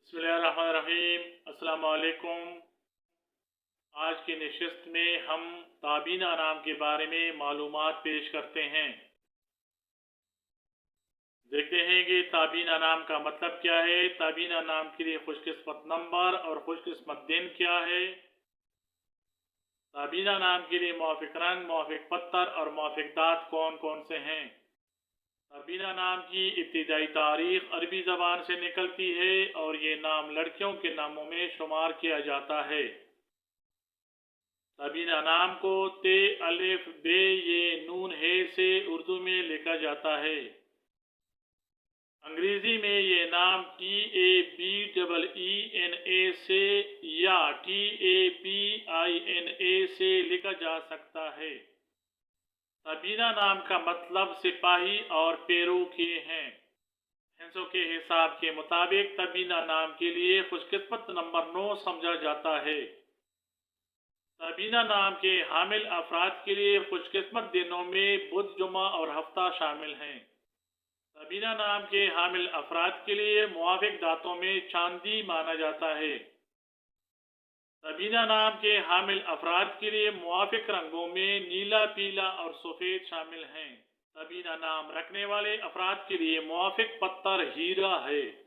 बिस्मिल्लाहिर्रहमानिर्रहीम। अस्सलाम वालेकुम। आज की नशिस्त में हम ताबीना नाम के बारे में मालूमात पेश करते हैं। देखते हैं कि ताबीना नाम का मतलब क्या है। ताबीना नाम के लिए खुशकिस्मत नंबर और खुशकिस्मत दिन क्या है। ताबीना नाम के लिए मुआफिक रंग, मुआफिक पत्थर और मुआफिक दांत कौन कौन से हैं। ताबीना नाम की इब्तिदाई तारीख अरबी ज़बान से निकलती है और ये नाम लड़कियों के नामों में शुमार किया जाता है। ताबीना नाम को ते अलिफ बे ये नून हे से उर्दू में लिखा जाता है। अंग्रेज़ी में ये नाम TABEENA से या TABINA से लिखा जा सकता है। ताबीना नाम का मतलब सिपाही और पेरू के हैं। हिंसों के हिसाब के मुताबिक ताबीना नाम के लिए खुशकिस्मत नंबर 9 समझा जाता है। ताबीना नाम के हामिल अफराद के लिए खुशकिस्मत दिनों में बुध, जुमा और हफ्ता शामिल हैं। ताबीना नाम के हामिल अफराद के लिए मुआफिक दांतों में चांदी माना जाता है। ताबीना नाम के हामिल अफराद के लिए मुआफिक रंगों में नीला, पीला और सफ़ेद शामिल हैं। ताबीना नाम रखने वाले अफराद के लिए मुआफिक पत्थर हीरा है।